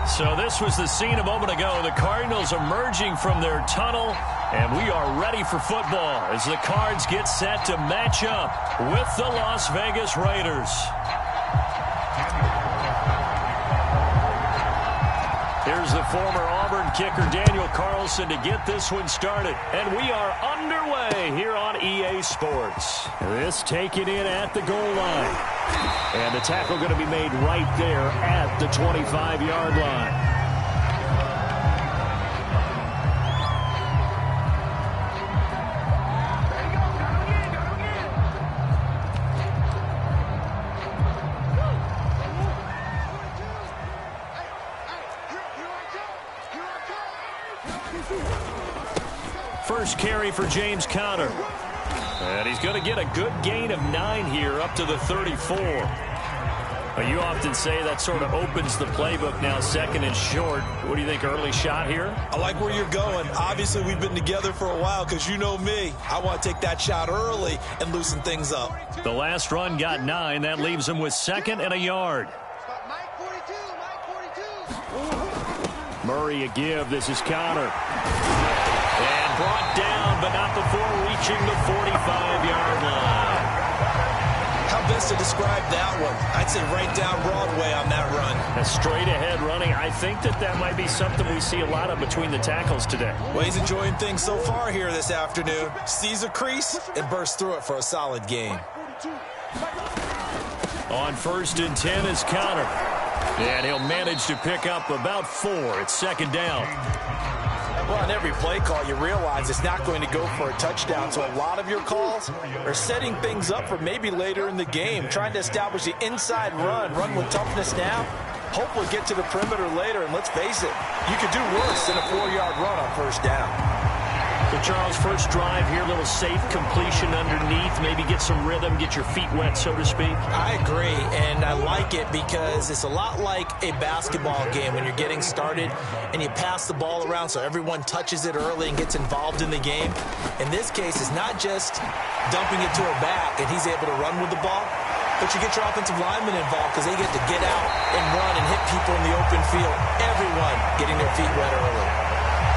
So this was the scene a moment ago. The Cardinals emerging from their tunnel, and we are ready for football as the Cards get set to match up with the Las Vegas Raiders. Here's the former Auburn kicker Daniel Carlson to get this one started. And we are underway here on EA Sports. This taken in at the goal line. And the tackle going to be made right there at the 25-yard line. First carry for James Conner. And he's going to get a good gain of 9 here up to the 34. But you often say that sort of opens the playbook now, second and short. What do you think, early shot here? I like where you're going. Obviously, we've been together for a while because you know me. I want to take that shot early and loosen things up. The last run got 9. That leaves him with 2nd and a yard. Murray a give. This is Conner. And brought down, but not before reaching the 45-yard line. How best to describe that one? I'd say right down Broadway on that run. A straight-ahead running. I think that might be something we see a lot of between the tackles today. Well, he's enjoying things so far here this afternoon. Sees a crease and bursts through it for a solid gain. On 1st and 10 is Conner. And he'll manage to pick up about 4. It's 2nd down. Well, on every play call, you realize it's not going to go for a touchdown. So a lot of your calls are setting things up for maybe later in the game, trying to establish the inside run with toughness now. Hopefully get to the perimeter later, and let's face it, you could do worse than a 4-yard run on 1st down. So, Charles, first drive here, little safe completion underneath, maybe get some rhythm, get your feet wet, so to speak. I agree, and I like it because it's a lot like a basketball game when you're getting started and you pass the ball around so everyone touches it early and gets involved in the game. In this case, it's not just dumping it to a back and he's able to run with the ball, but you get your offensive linemen involved because they get to get out and run and hit people in the open field. Everyone getting their feet wet early.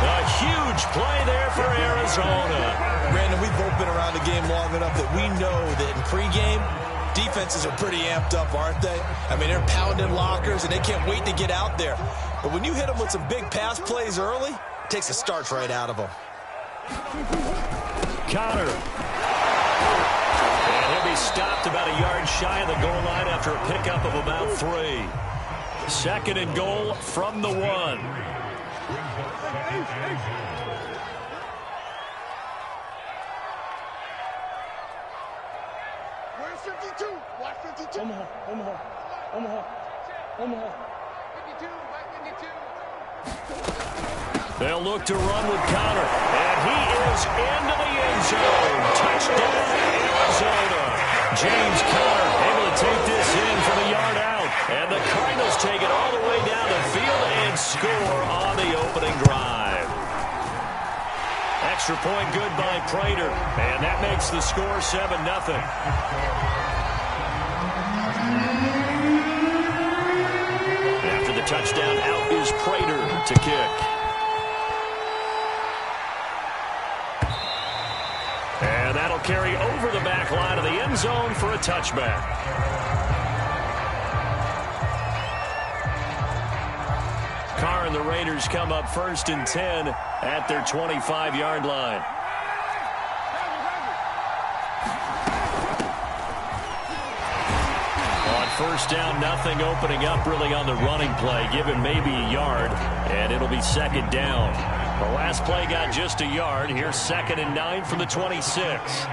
A huge play there for Arizona. Brandon, we've both been around the game long enough that we know that in pregame, defenses are pretty amped up, aren't they? I mean, they're pounding lockers, and they can't wait to get out there. But when you hit them with some big pass plays early, it takes the starch right out of them. Conner. And he'll be stopped about a yard shy of the goal line after a pickup of about 3. 2nd and goal from the 1. Where's 52? Watch 52. Omaha. 52, by 52. They'll look to run with Conner. And he is into the end zone. Touchdown, Arizona. James Conner able to take this in from a yard out. And the Cardinals take it all the way down the field and score on the opening drive. Extra point good by Prater. And that makes the score 7-0. After the touchdown, out is Prater to kick. And that'll carry over the back line of the end zone for a touchback. Carr and the Raiders come up 1st and 10 at their 25-yard line. On 1st down, nothing, opening up really on the running play. Give him maybe a yard, and it'll be 2nd down. The last play got just a yard. Here's 2nd and 9 from the 26.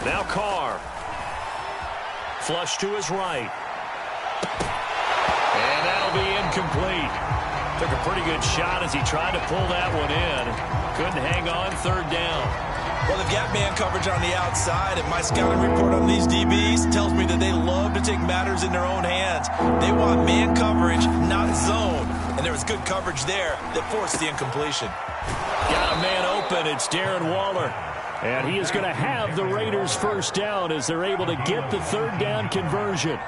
Now Carr. Flush to his right. And that'll be incomplete. Took a pretty good shot as he tried to pull that one in. Couldn't hang on 3rd down. Well, they've got man coverage on the outside, and my scouting report on these DBs tells me that they love to take matters in their own hands. They want man coverage, not zone. And there was good coverage there that forced the incompletion. Got a man open. It's Darren Waller. And he is going to have the Raiders 1st down as they're able to get the 3rd down conversion.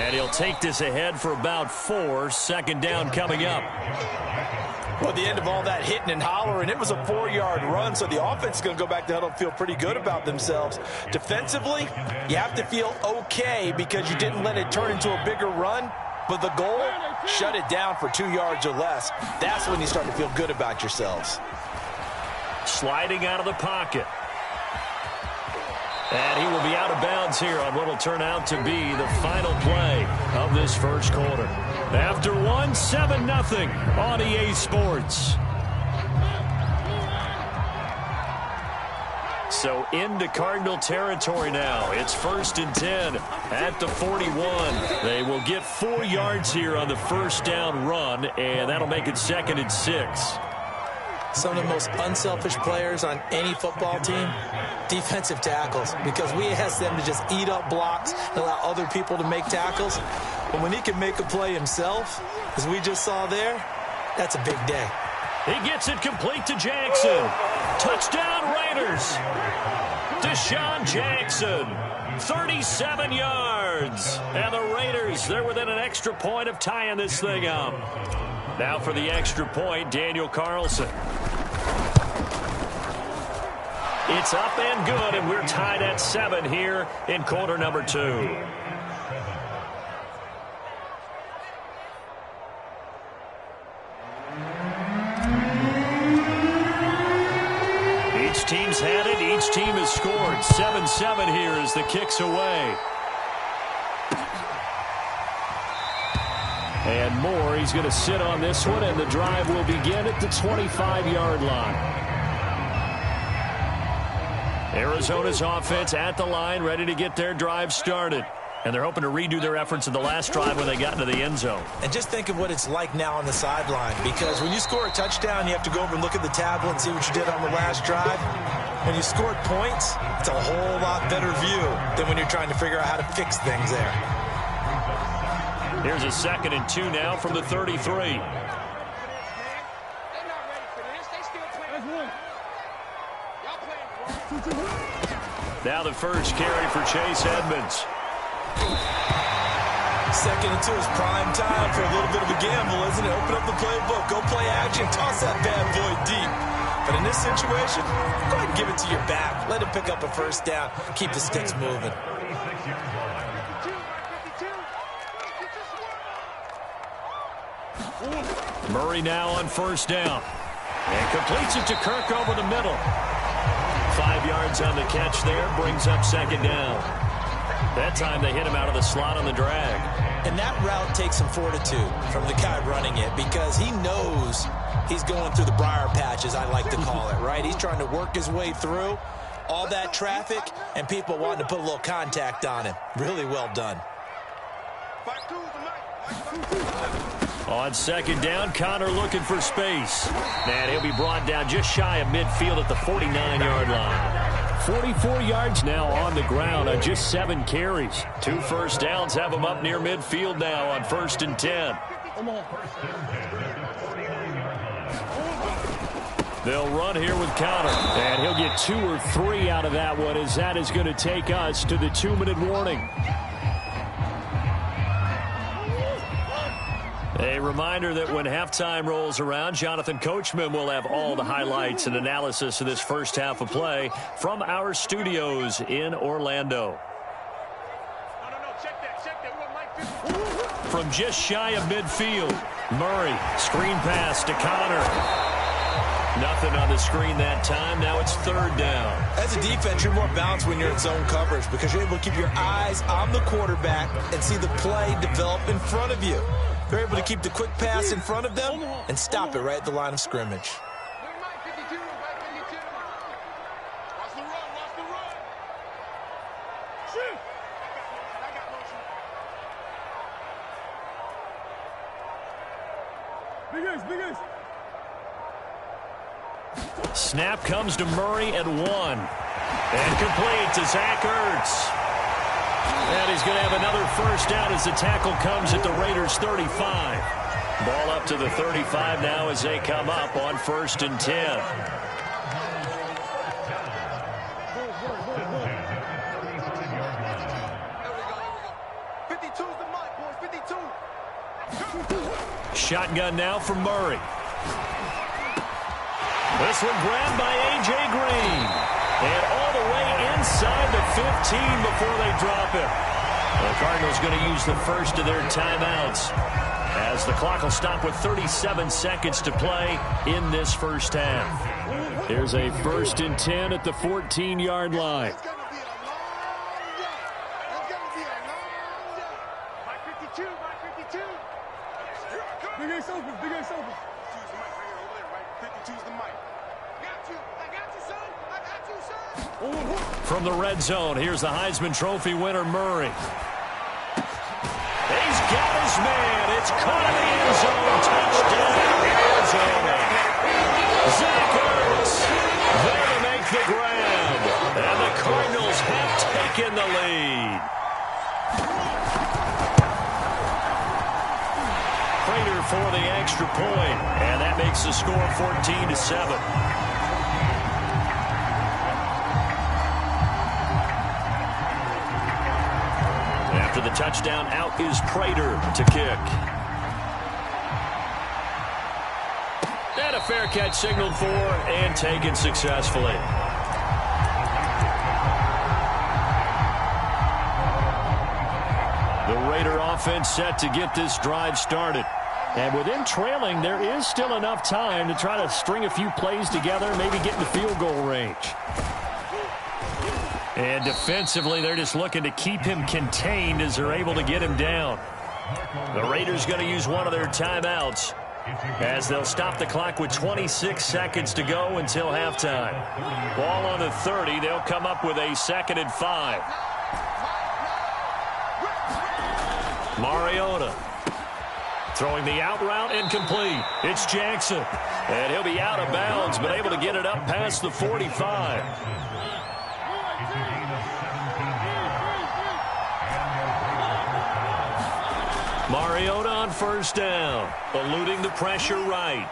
And he'll take this ahead for about 4. Second down coming up. Well, at the end of all that hitting and hollering, it was a 4-yard run, so the offense is going to go back to huddle and feel pretty good about themselves. Defensively, you have to feel okay because you didn't let it turn into a bigger run, but the goal, shut it down for 2 yards or less. That's when you start to feel good about yourselves. Sliding out of the pocket. And he will be out of bounds here on what will turn out to be the final play of this first quarter. After 1, 7-0 on EA Sports. So into Cardinal territory now. It's 1st and 10 at the 41. They will get 4 yards here on the first down run, and that'll make it 2nd and 6. Some of the most unselfish players on any football team, defensive tackles, because we ask them to just eat up blocks and allow other people to make tackles. But when he can make a play himself, as we just saw there, that's a big day. He gets it complete to Jackson. Touchdown Raiders. Deshaun Jackson, 37 yards. And the Raiders, they're within an extra point of tying this thing up. Now for the extra point, Daniel Carlson. It's up and good, and we're tied at 7 here in quarter number 2. Each team's had it. Each team has scored. 7-7 here as the kick's away. And Moore, he's going to sit on this one, and the drive will begin at the 25-yard line. Arizona's offense at the line, ready to get their drive started. And they're hoping to redo their efforts in the last drive when they got into the end zone. And just think of what it's like now on the sideline, because when you score a touchdown, you have to go over and look at the tablet and see what you did on the last drive. When you scored points, it's a whole lot better view than when you're trying to figure out how to fix things there. Here's a 2nd and 2 now from the 33. Now the first carry for Chase Edmonds. 2nd and 2 is prime time for a little bit of a gamble, isn't it? Open up the playbook, go play action, toss that bad boy deep. But in this situation, go ahead and give it to your back. Let him pick up a first down. Keep the sticks moving. Murray now on first down. And completes it to Kirk over the middle. 5 yards on the catch there, brings up 2nd down. That time they hit him out of the slot on the drag. And that route takes some fortitude from the guy running it, because he knows he's going through the briar patches, I like to call it, right? He's trying to work his way through all that traffic and people wanting to put a little contact on him. Really well done. On 2nd down, Connor looking for space. And he'll be brought down just shy of midfield at the 49-yard line. 44 yards now on the ground on just 7 carries. 2 first downs have him up near midfield now on 1st and 10. They'll run here with Connor. And he'll get 2 or 3 out of that one, as that is going to take us to the 2-minute warning. A reminder that when halftime rolls around, Jonathan Coachman will have all the highlights and analysis of this first half of play from our studios in Orlando. From just shy of midfield, Murray, screen pass to Connor. Nothing on the screen that time. Now it's 3rd down. As a defense, you're more balanced when you're in zone coverage, because you're able to keep your eyes on the quarterback and see the play develop in front of you. They're able to keep the quick pass in front of them and stop it right at the line of scrimmage. Snap comes to Murray at 1. And complete to Zach Ertz. And he's going to have another first down as the tackle comes at the Raiders' 35. Ball up to the 35 now as they come up on 1st and 10. Shotgun now from Murray. This one grabbed by A.J. Green. And all the way inside the 15 before they drop it. The Cardinals going to use the first of their timeouts, as the clock will stop with 37 seconds to play in this first half. Here's a 1st and 10 at the 14-yard line. It's going to be a long day. It's going to be a long day. Mike 52, Mike 52. Big Ace open, Big Ace open. 52's the mic right here over there, right? 52's the mic. I got you, son. I got you, son. From the red zone, here's the Heisman Trophy winner, Murray. He's got his man. It's caught in the end zone. Touchdown, Arizona. Zach Ertz there to make the grab. And the Cardinals have taken the lead. Prater for the extra point. And that makes the score 14-7. After the touchdown, out is Prater to kick. And a fair catch signaled for and taken successfully. The Raider offense set to get this drive started. And with them trailing, there is still enough time to try to string a few plays together, maybe get in the field goal range. And defensively, they're just looking to keep him contained as they're able to get him down. The Raiders going to use one of their timeouts as they'll stop the clock with 26 seconds to go until halftime. Ball on the 30. They'll come up with a 2nd and 5. Mariota throwing the out route incomplete. It's Jackson. And he'll be out of bounds, but able to get it up past the 45. Mariota on 1st down, eluding the pressure right.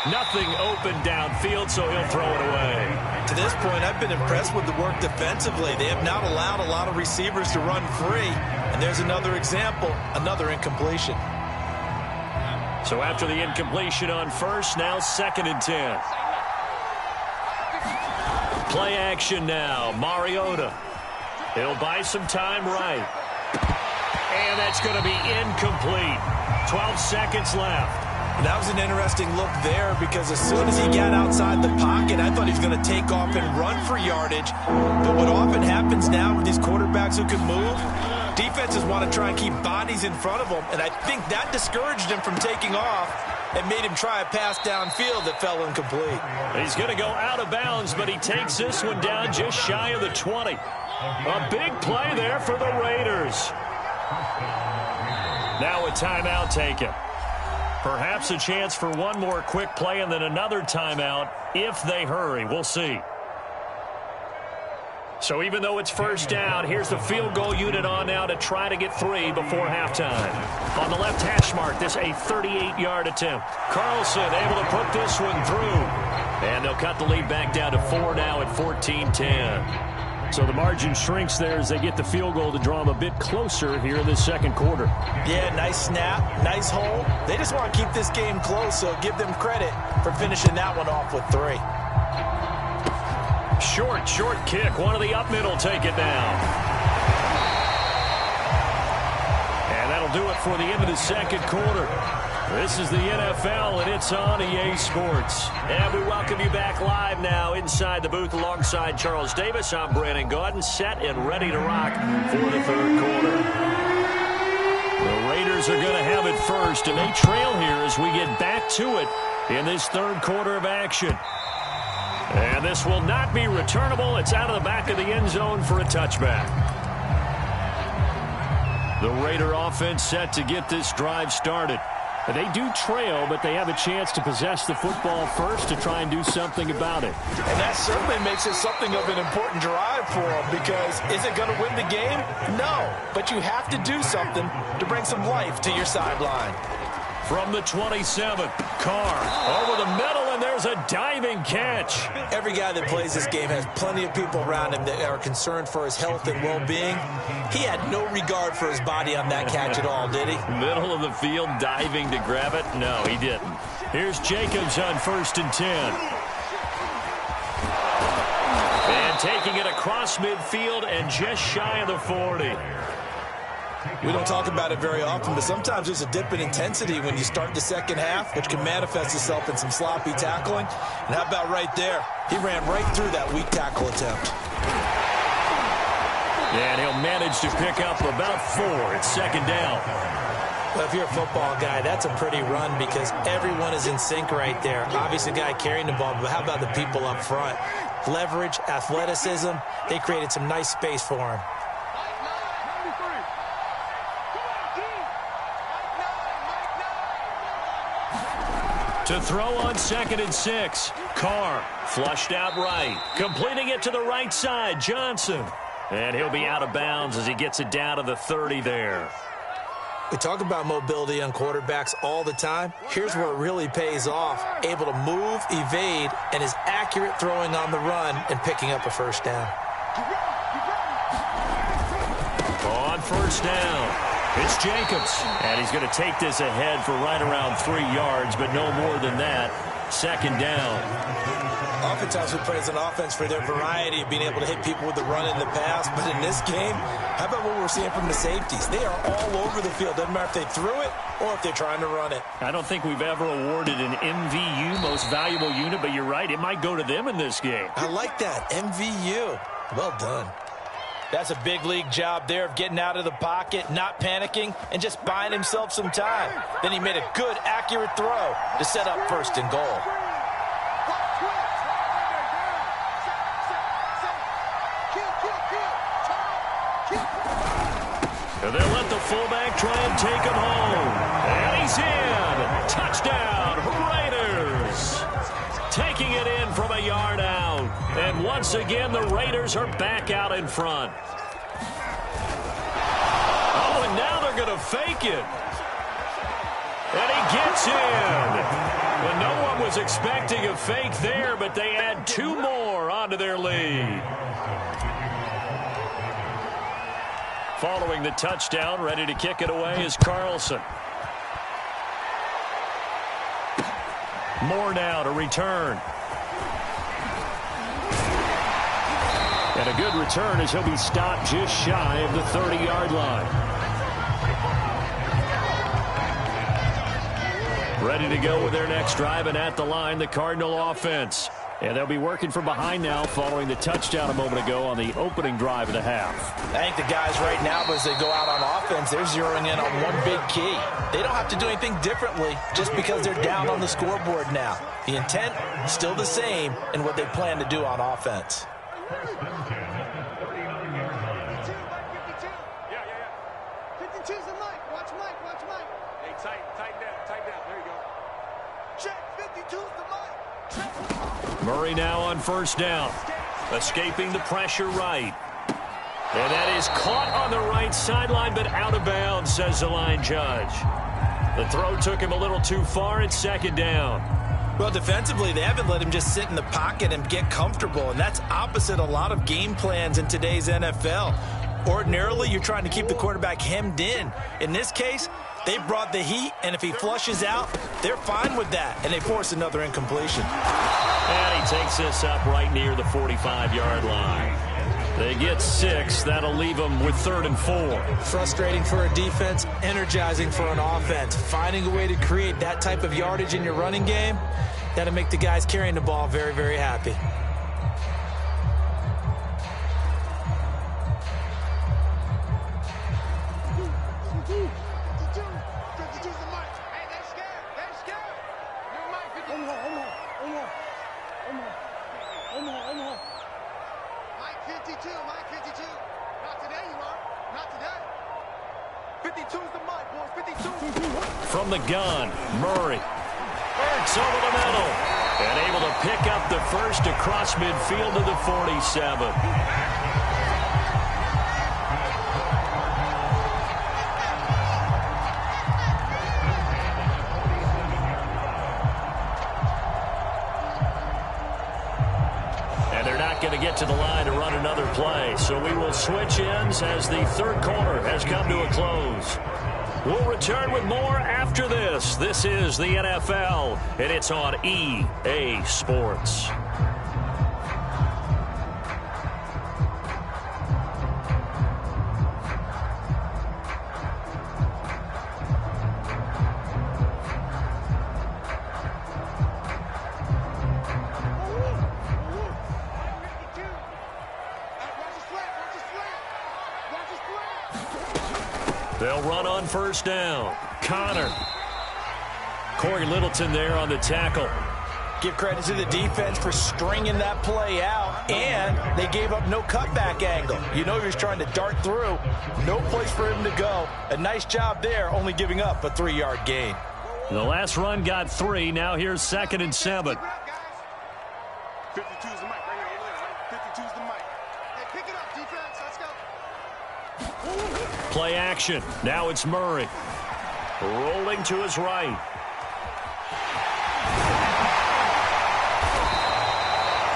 Nothing open downfield, so he'll throw it away. To this point, I've been impressed with the work defensively. They have not allowed a lot of receivers to run free. And there's another example, another incompletion. So after the incompletion on 1st, now 2nd and 10. Play action now, Mariota. He'll buy some time right. And that's going to be incomplete. 12 seconds left. That was an interesting look there, because as soon as he got outside the pocket, I thought he was going to take off and run for yardage. But what often happens now with these quarterbacks who can move, defenses want to try and keep bodies in front of them. And I think that discouraged him from taking off and made him try a pass downfield that fell incomplete. He's going to go out of bounds, but he takes this one down just shy of the 20. A big play there for the Raiders. Now a timeout taken. Perhaps a chance for one more quick play and then another timeout if they hurry. We'll see. So even though it's 1st down, here's the field goal unit on now to try to get 3 before halftime. On the left hash mark, this a 38-yard attempt. Carlson able to put this one through. And they'll cut the lead back down to 4 now at 14-10. So the margin shrinks there as they get the field goal to draw them a bit closer here in this 2nd quarter. Yeah, nice snap, nice hole. They just want to keep this game close, so give them credit for finishing that one off with 3. Short kick. One of the up middle take it down. And that'll do it for the end of the 2nd quarter. This is the NFL, and it's on EA Sports. And we welcome you back live now inside the booth alongside Charles Davis. I'm Brandon Gaudin, set and ready to rock for the 3rd quarter. The Raiders are going to have it first, and they trail here as we get back to it in this 3rd quarter of action. And this will not be returnable. It's out of the back of the end zone for a touchback. The Raider offense set to get this drive started. They do trail, but they have a chance to possess the football first to try and do something about it. And that certainly makes it something of an important drive for them, because is it going to win the game? No, but you have to do something to bring some life to your sideline. From the 27, Carr over the middle and there's a diving catch. Every guy that plays this game has plenty of people around him that are concerned for his health and well-being. He had no regard for his body on that catch at all, did he? Middle of the field, diving to grab it? No, he didn't. Here's Jacobs on 1st and 10. And taking it across midfield and just shy of the 40. We don't talk about it very often, but sometimes there's a dip in intensity when you start the second half, which can manifest itself in some sloppy tackling. And how about right there? He ran right through that weak tackle attempt. And he'll manage to pick up about 4. It's 2nd down. Well, if you're a football guy, that's a pretty run because everyone is in sync right there. Obviously, the guy carrying the ball, but how about the people up front? Leverage, athleticism, they created some nice space for him. To throw on 2nd and 6. Carr flushed out right. Completing it to the right side. Johnson. And he'll be out of bounds as he gets it down to the 30 there. We talk about mobility on quarterbacks all the time. Here's where it really pays off. Able to move, evade, and is accurate throwing on the run and picking up a 1st down. On 1st down. It's Jacobs, and he's going to take this ahead for right around 3 yards, but no more than that. 2nd down. Oftentimes we praise an offense for their variety of being able to hit people with the run in the pass, but in this game, how about what we're seeing from the safeties? They are all over the field. Doesn't matter if they threw it or if they're trying to run it. I don't think we've ever awarded an MVU, most valuable unit, but you're right, it might go to them in this game. I like that, MVU. Well done. That's a big league job there of getting out of the pocket, not panicking, and just buying himself some time. Then he made a good, accurate throw to set up 1st and goal. And they'll let the fullback try and take him home. And he's in. Touchdown, Raiders. Taking it in from a yard out. And once again, the Raiders are back out in front. Oh, and now they're going to fake it. And he gets in. Well, no one was expecting a fake there, but they add 2 more onto their lead. Following the touchdown, ready to kick it away is Carlson. Moore now to return. And a good return as he'll be stopped just shy of the 30-yard line. Ready to go with their next drive, and at the line, the Cardinal offense. And they'll be working from behind now following the touchdown a moment ago on the opening drive of the half. I think the guys right now, as they go out on offense, they're zeroing in on one big key. They don't have to do anything differently just because they're down on the scoreboard now. The intent, still the same in what they plan to do on offense. Murray now on 1st down. Escaping the pressure right. And that is caught on the right sideline, but out of bounds, says the line judge. The throw took him a little too far. It's 2nd down. Well, defensively, they haven't let him just sit in the pocket and get comfortable, and that's opposite a lot of game plans in today's NFL. Ordinarily, you're trying to keep the quarterback hemmed in. In this case, they brought the heat, and if he flushes out, they're fine with that, and they force another incompletion. And he takes this up right near the 45-yard line. They get 6. That'll leave them with 3rd and 4. Frustrating for a defense, energizing for an offense. Finding a way to create that type of yardage in your running game, that'll make the guys carrying the ball very, very happy. From the gun, Murray. Ertz over the middle. And able to pick up the first across midfield to the 47. get to the line to run another play. So we will switch ends as the third quarter has come to a close. We'll return with more after this. This is the NFL, and it's on EA Sports. They'll run on first down. Connor. Corey Littleton there on the tackle. Give credit to the defense for stringing that play out, and they gave up no cutback angle. You know he was trying to dart through. No place for him to go. A nice job there, only giving up a 3-yard gain. The last run got 3. Now here's 2nd and 7. 52's the mic right here. 52's the mic. Hey, pick it up, defense. Let's go. Play action. Now it's Murray. Rolling to his right.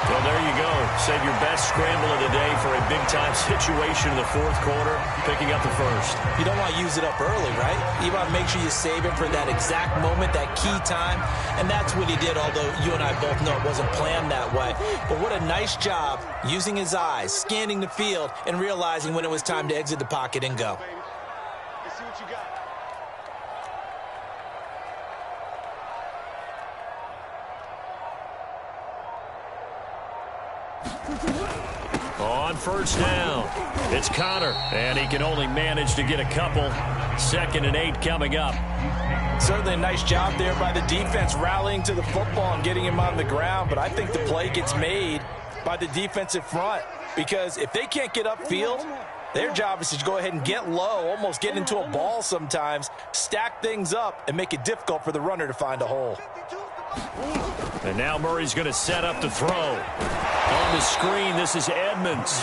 Well, there you go. Save your best scramble of the day for a big-time situation in the fourth quarter, picking up the first. You don't want to use it up early, right? You want to make sure you save it for that exact moment, that key time, and that's what he did, although you and I both know it wasn't planned that way. But what a nice job using his eyes, scanning the field, and realizing when it was time to exit the pocket and go. Let's see what you got. On first down, it's Connor, and he can only manage to get a couple. 2nd and 8 coming up. Certainly a nice job there by the defense rallying to the football and getting him on the ground, but I think the play gets made by the defensive front because if they can't get upfield, their job is to go ahead and get low, almost get into a ball sometimes, stack things up, and make it difficult for the runner to find a hole. And now Murray's going to set up to throw. On the screen, this is Edmonds.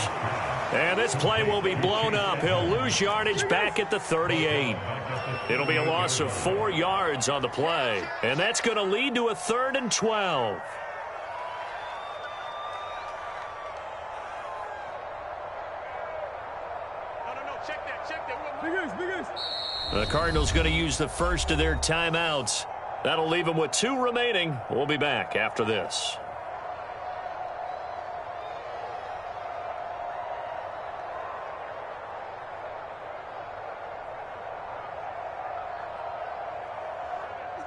And this play will be blown up. He'll lose yardage back at the 38. It'll be a loss of 4 yards on the play. And that's going to lead to a 3rd and 12. No, check that. Big ace. The Cardinals going to use the first of their timeouts. That'll leave them with 2 remaining. We'll be back after this.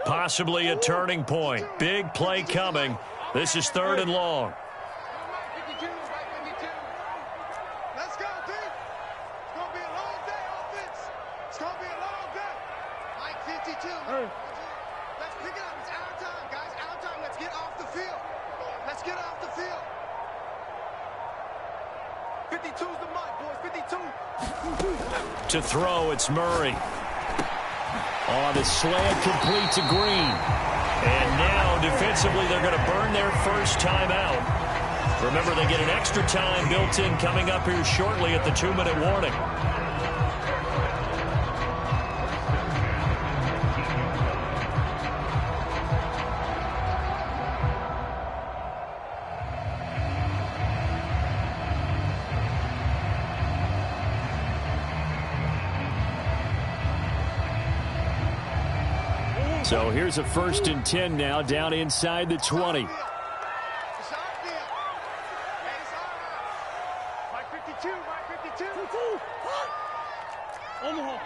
Possibly a turning point. Big play coming. This is 3rd and long. Let's go, D. It's going to be a long day, offense. It's going to be a long day. Mike 52. Let's pick it up. It's our time, guys. Our time. Let's get off the field. Let's get off the field. 52's the mic, boys. 52. To throw, it's Murray. On the slant, complete to Green. And now, defensively, they're going to burn their first timeout. Remember, they get an extra time built in coming up here shortly at the 2-minute warning. So here's a 1st and 10 now, down inside the 20. It's our field. Hey, it's our line. Mike 52. Omaha.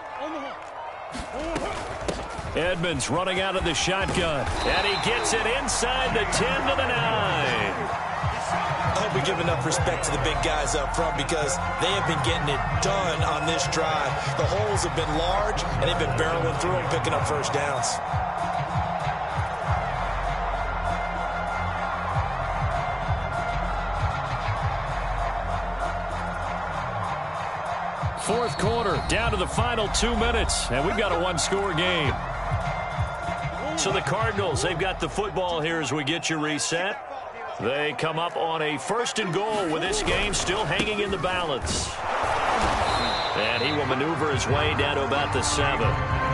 Edmonds running out of the shotgun. And he gets it inside the 10 to the 9. I hope we give enough respect to the big guys up front because they have been getting it done on this drive. The holes have been large, and they've been barreling through them, picking up first downs. Fourth quarter, down to the final 2 minutes, and we've got a 1-score game. So the Cardinals, they've got the football here as we get you reset. They come up on a 1st and goal with this game still hanging in the balance. And he will maneuver his way down to about the 7.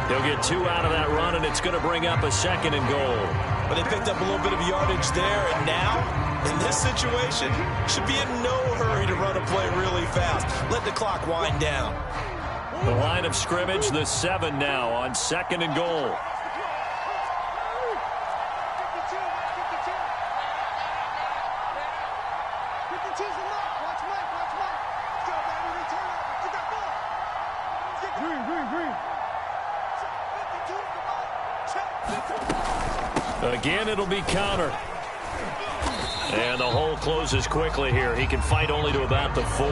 He'll get 2 out of that run, and it's going to bring up a 2nd and goal. But they picked up a little bit of yardage there, and now In this situation, should be in no hurry to run a play really fast. Let the clock wind down. The line of scrimmage, the 7 now on 2nd and goal. Again, it'll be counter. And the hole closes quickly here. He can fight only to about the 4.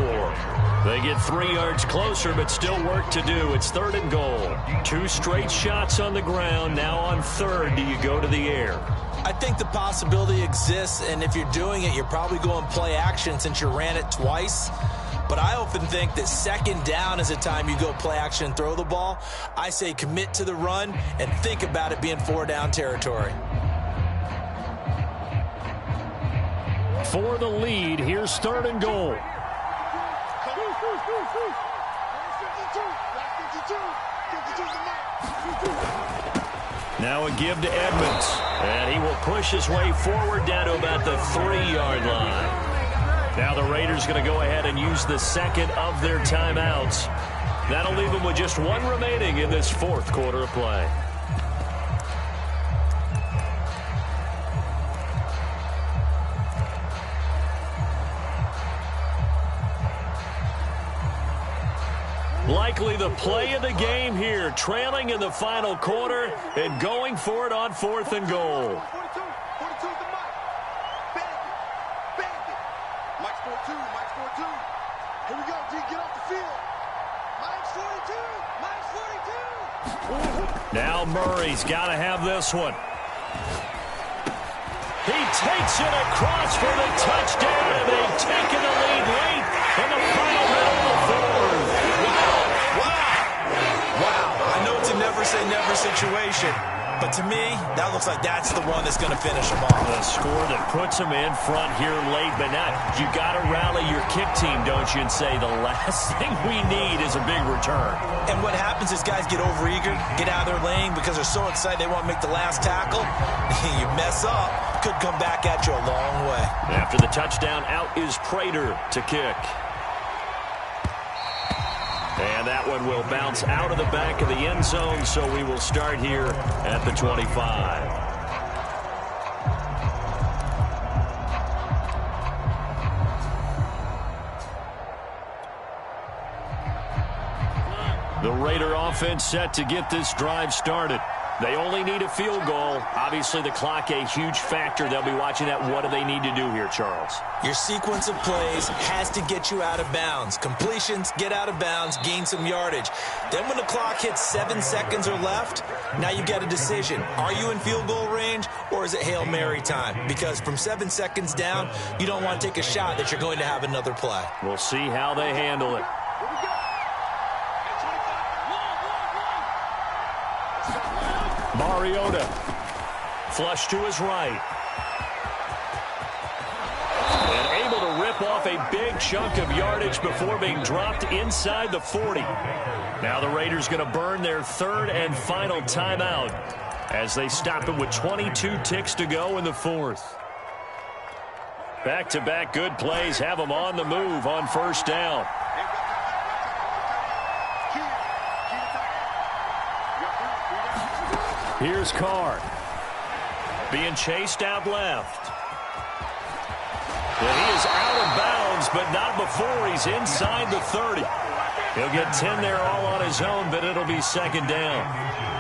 They get 3 yards closer, but still work to do. It's 3rd and goal. 2 straight shots on the ground. Now on 3rd, do you go to the air? I think the possibility exists, and if you're doing it, you're probably going play action since you ran it twice. But I often think that 2nd down is the time you go play action and throw the ball. I say commit to the run and think about it being 4 down territory. For the lead, here's 3rd and goal. Now a give to Edmonds, and he will push his way forward down to about the 3-yard line. Now the Raiders going to go ahead and use the 2nd of their timeouts. That'll leave them with just 1 remaining in this 4th quarter of play. Likely the play of the game here, trailing in the final quarter and going for it on 4th and goal. 42 is the Mike. Bandit. Mike's 42. Here we go, D. Get off the field. Mike's 42. Now Murray's got to have this one. He takes it across for the touchdown, and they've taken the lead late in the final minute of the 4th. Wow, I know it's a never-say-never situation, but to me, that looks like that's the one that's going to finish them off. The score that puts them in front here late, but now you got to rally your kick team, don't you, and say the last thing we need is a big return. And what happens is guys get overeager, get out of their lane because they're so excited they want to make the last tackle. You mess up, could come back at you a long way. After the touchdown, out is Prater to kick. And that one will bounce out of the back of the end zone, so we will start here at the 25. The Raider offense set to get this drive started. They only need a field goal. Obviously, the clock a huge factor. They'll be watching that. What do they need to do here, Charles? Your sequence of plays has to get you out of bounds. Completions, get out of bounds, gain some yardage. Then when the clock hits 7 seconds or left, now you get a decision. Are you in field goal range, or is it Hail Mary time? Because from 7 seconds down, you don't want to take a shot that you're going to have another play. We'll see how they handle it. Mariota, flush to his right. And able to rip off a big chunk of yardage before being dropped inside the 40. Now the Raiders going to burn their 3rd and final timeout as they stop it with 22 ticks to go in the 4th. Back-to-back good plays have them on the move on 1st down. Here's Carr. Being chased out left. And he is out of bounds, but not before he's inside the 30. He'll get 10 there all on his own, but it'll be 2nd down.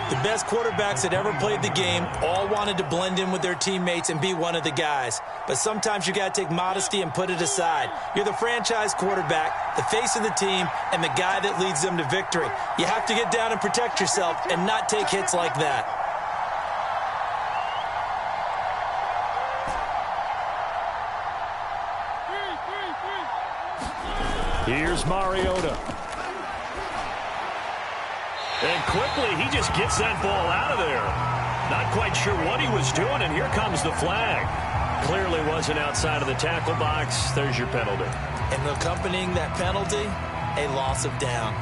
The best quarterbacks that ever played the game all wanted to blend in with their teammates and be one of the guys. But sometimes you got to take modesty and put it aside. You're the franchise quarterback, the face of the team, and the guy that leads them to victory. You have to get down and protect yourself and not take hits like that. Here's Mariota. And quickly, he just gets that ball out of there. Not quite sure what he was doing, and here comes the flag. Clearly wasn't outside of the tackle box. There's your penalty. And accompanying that penalty, a loss of down.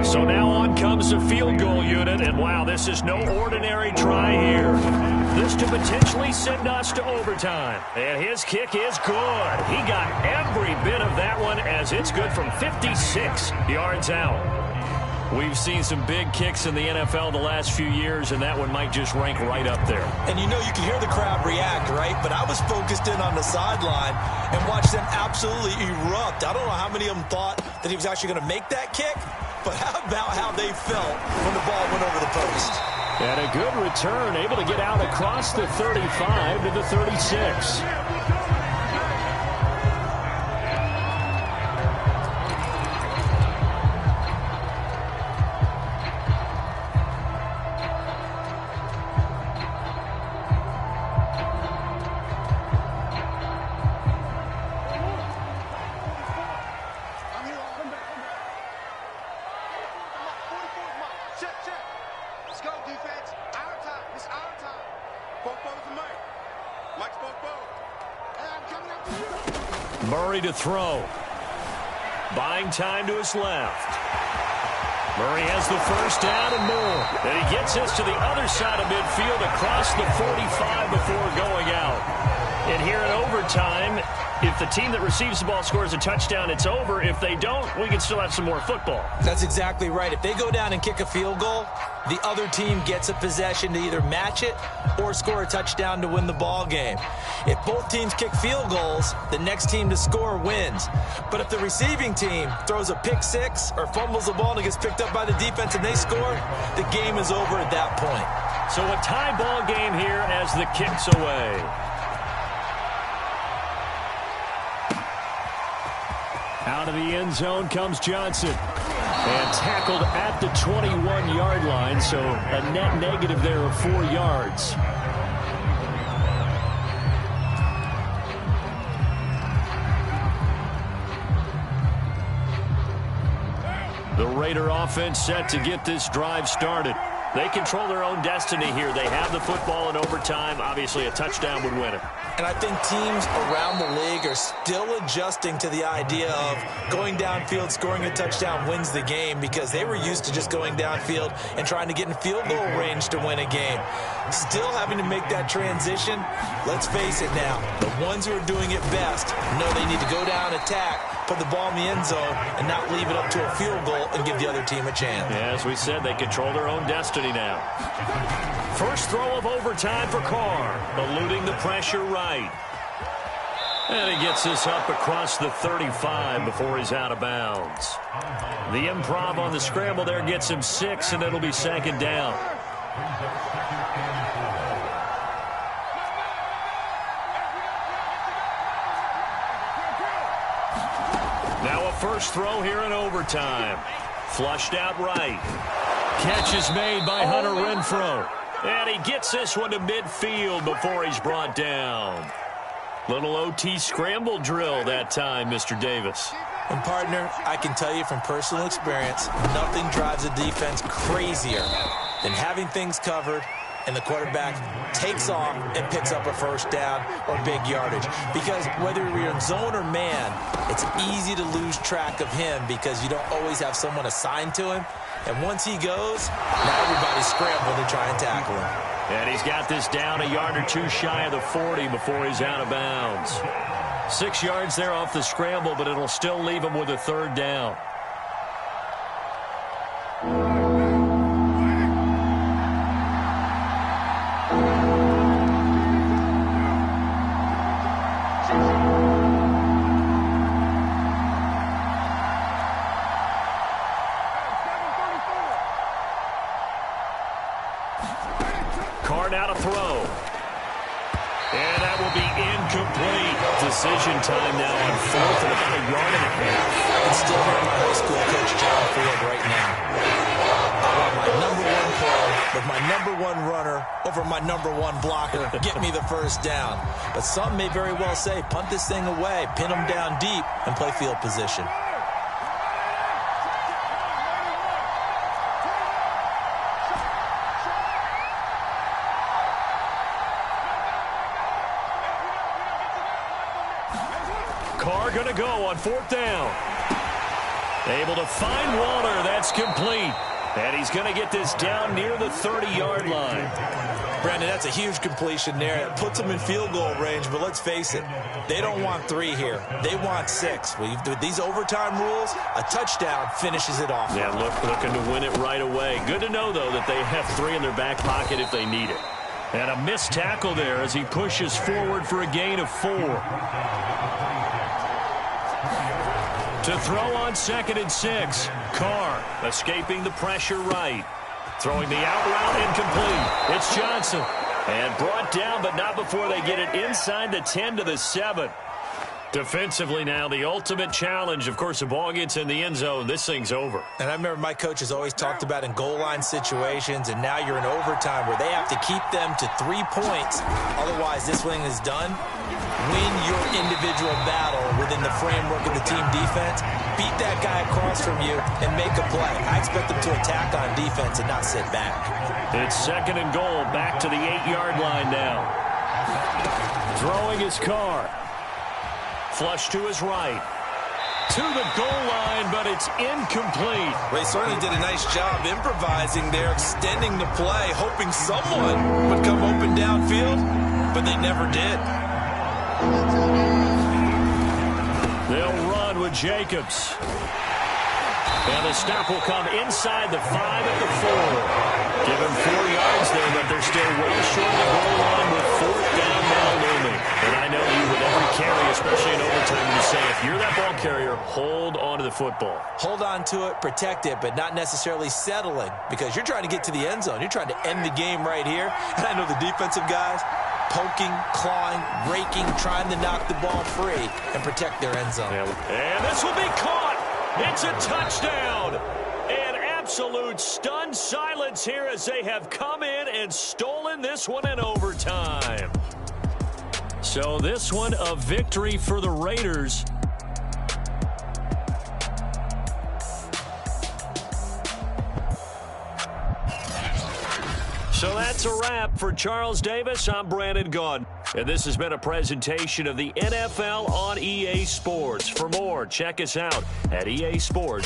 So now on comes the field goal unit, and wow, this is no ordinary try here. This to potentially send us to overtime. And his kick is good. He got every bit of that one as it's good from 56 yards out. We've seen some big kicks in the NFL the last few years, and that one might just rank right up there. And you know you can hear the crowd react, right? But I was focused in on the sideline and watched them absolutely erupt. I don't know how many of them thought that he was actually going to make that kick, but how about how they felt when the ball went over the post? And a good return, able to get out across the 35 to the 36. Murray to throw. Buying time to his left. Murray has the first down and more. And he gets us to the other side of midfield across the 45 before going out. And here in overtime, if the team that receives the ball scores a touchdown, it's over. If they don't, we can still have some more football. That's exactly right. If they go down and kick a field goal, the other team gets a possession to either match it or score a touchdown to win the ball game. If both teams kick field goals, the next team to score wins. But if the receiving team throws a pick six or fumbles the ball and it gets picked up by the defense and they score, the game is over at that point. So a tie ball game here as the kick's away. Out of the end zone comes Johnson. And tackled at the 21-yard line, so a net negative there of 4 yards. The Raider offense set to get this drive started. They control their own destiny here. They have the football in overtime. Obviously, a touchdown would win it. And I think teams around the league are still adjusting to the idea of going downfield, scoring a touchdown wins the game, because they were used to just going downfield and trying to get in field goal range to win a game. Still having to make that transition. Let's face it now, the ones who are doing it best know they need to go down, attack, put the ball in the end zone, and not leave it up to a field goal and give the other team a chance. Yeah, as we said, they control their own destiny now. First throw of overtime for Carr, eluding the pressure right. And he gets this up across the 35 before he's out of bounds. The improv on the scramble there gets him 6, and it'll be second down. Now a first throw here in overtime. Flushed out right. Catch is made by Hunter Renfrow. And he gets this one to midfield before he's brought down. Little OT scramble drill that time, Mr. Davis. And, partner, I can tell you from personal experience, nothing drives a defense crazier than having things covered and the quarterback takes off and picks up a first down or big yardage. Because whether you're in zone or man, it's easy to lose track of him because you don't always have someone assigned to him. And once he goes, now everybody's scrambling to try and tackle him. And he's got this down a yard or two shy of the 40 before he's out of bounds. 6 yards there off the scramble, but it'll still leave him with a third down. Carr now to throw. And that will be incomplete. Decision time now on fourth and about a yard and a half. I can still hear my high school coach John Field right now. I want my number one player with my number one runner over my number one blocker. Get me the first down. But some may very well say, punt this thing away, pin them down deep, and play field position. Carr going to go on fourth down. Able to find Waller. That's complete. And he's going to get this down near the 30-yard line. Brandon, that's a huge completion there. It puts them in field goal range, but let's face it, they don't want 3 here. They want 6. With these overtime rules, a touchdown finishes it off. Yeah, looking to win it right away. Good to know, though, that they have 3 in their back pocket if they need it. And a missed tackle there as he pushes forward for a gain of 4. To throw on 2nd and 6. Carr escaping the pressure right. Throwing the out route incomplete. It's Johnson. And brought down, but not before they get it inside the 10 to the 7. Defensively now, the ultimate challenge. Of course, the ball gets in the end zone. This thing's over. And I remember my coaches always talked about in goal line situations, and now you're in overtime where they have to keep them to 3 points. Otherwise, this thing is done. Win your individual battle within the framework of the team defense. Beat that guy across from you and make a play. I expect them to attack on defense and not sit back. It's 2nd and goal, back to the 8-yard line now. Throwing his Carr. Flush to his right. To the goal line, but it's incomplete. They certainly did a nice job improvising there, extending the play, hoping someone would come open downfield, but they never did. They'll run with Jacobs. And the stop will come inside the 5 at the 4. Give him 4 yards there, but they're still well short of the goal line with 4th down now looming. And I know you with every carry, especially in overtime, you say if you're that ball carrier, hold on to the football. Hold on to it, protect it, but not necessarily settling because you're trying to get to the end zone. You're trying to end the game right here. And I know the defensive guys poking, clawing, raking, trying to knock the ball free and protect their end zone. And this will be caught. It's a touchdown. An absolute stunned silence here as they have come in and stolen this one in overtime. So this one a victory for the Raiders. So that's a wrap for Charles Davis. I'm Brandon Gaudin. And this has been a presentation of the NFL on EA Sports. For more, check us out at easports.com.